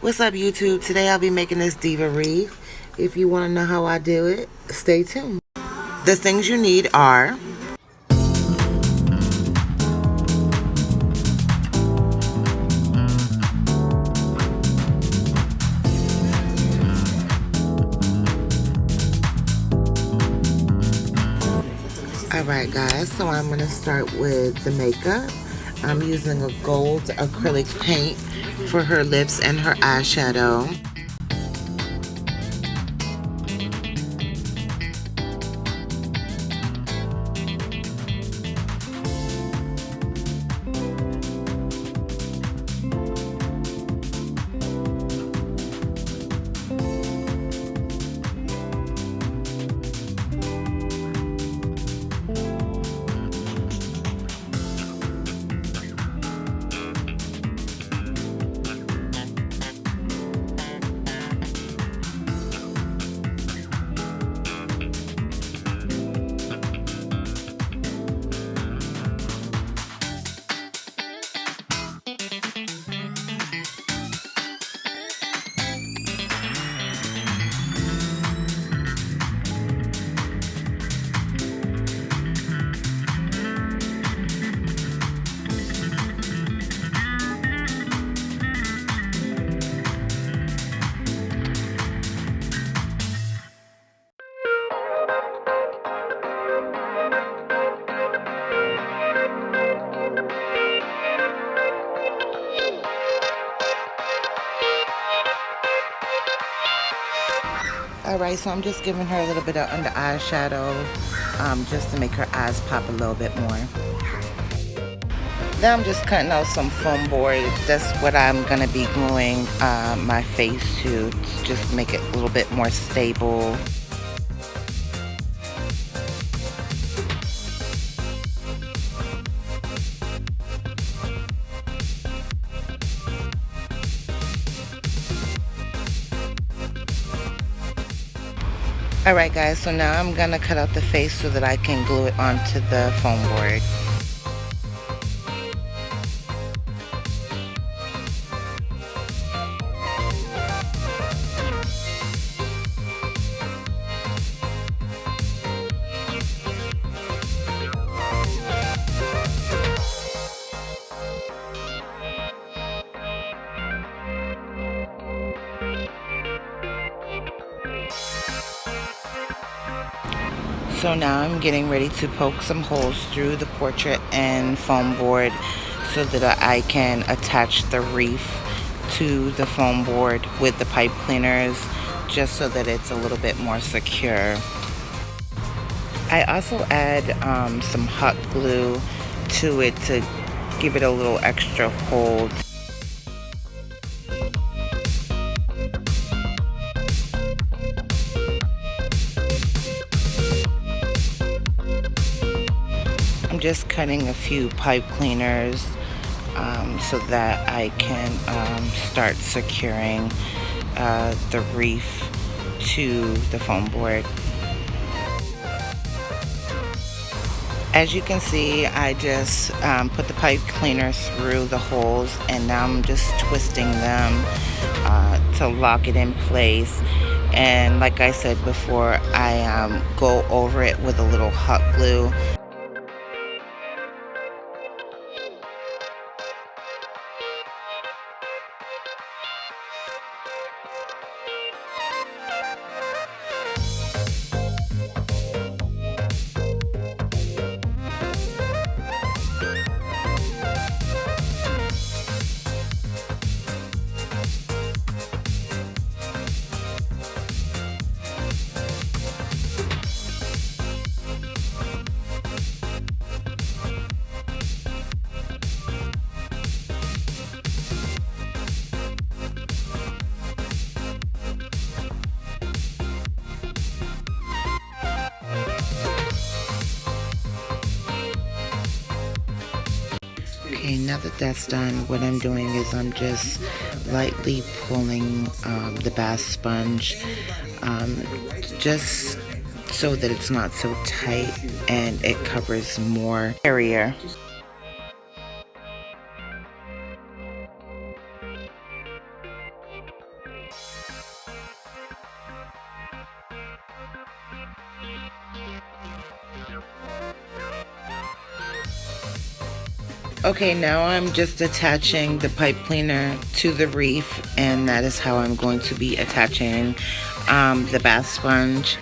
What's up, YouTube? Today I'll be making this Diva Wreath. If you want to know how I do it, stay tuned. The things you need are alright guys, so I'm going to start with the makeup. I'm using a gold acrylic paint for her lips and her eyeshadow. Alright, so I'm just giving her a little bit of under eyeshadow just to make her eyes pop a little bit more. Now I'm just cutting out some foam board. That's what I'm going to be gluing my face to just make it a little bit more stable. Alright guys, so now I'm going to cut out the face so that I can glue it onto the foam board. So now I'm getting ready to poke some holes through the portrait and foam board so that I can attach the wreath to the foam board with the pipe cleaners, just so that it's a little bit more secure. I also add some hot glue to it to give it a little extra hold. I'm just cutting a few pipe cleaners so that I can start securing the wreath to the foam board. As you can see, I just put the pipe cleaner through the holes, and now I'm just twisting them to lock it in place. And like I said before, I go over it with a little hot glue. Okay, now that that's done, what I'm doing is I'm just lightly pulling the bath sponge just so that it's not so tight and it covers more area. Okay, now I'm just attaching the pipe cleaner to the wreath, and that is how I'm going to be attaching the bath sponge.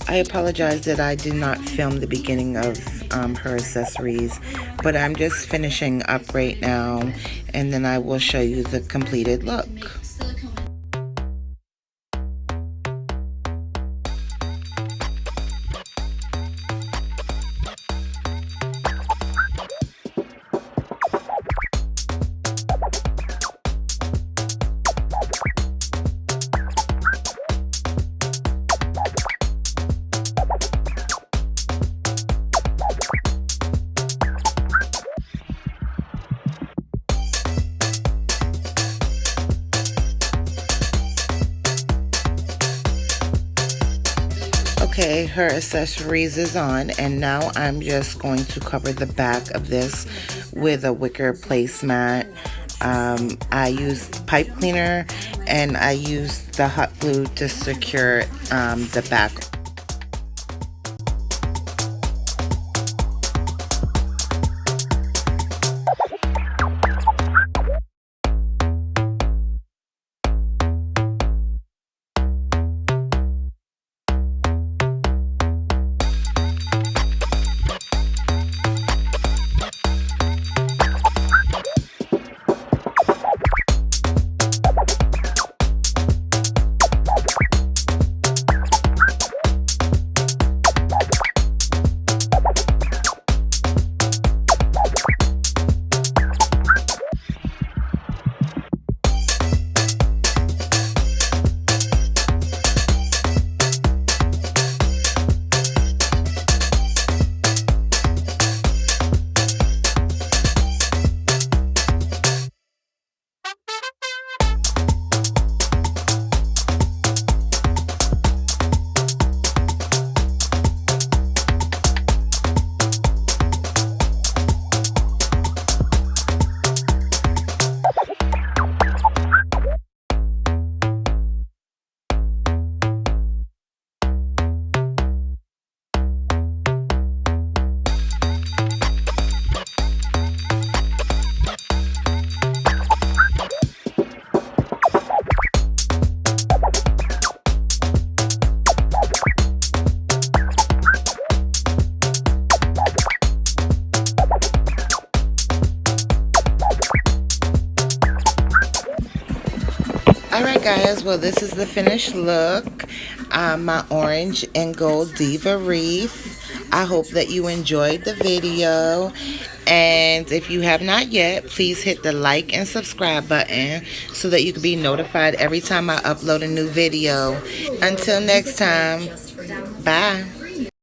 I apologize that I did not film the beginning of her accessories, but I'm just finishing up right now, and then I will show you the completed look. Okay, her accessories is on, and now I'm just going to cover the back of this with a wicker placemat. I used pipe cleaner and I used the hot glue to secure the back. Alright guys, well this is the finished look. My orange and gold Diva Wreath. I hope that you enjoyed the video. And if you have not yet, please hit the like and subscribe button so that you can be notified every time I upload a new video. Until next time, bye.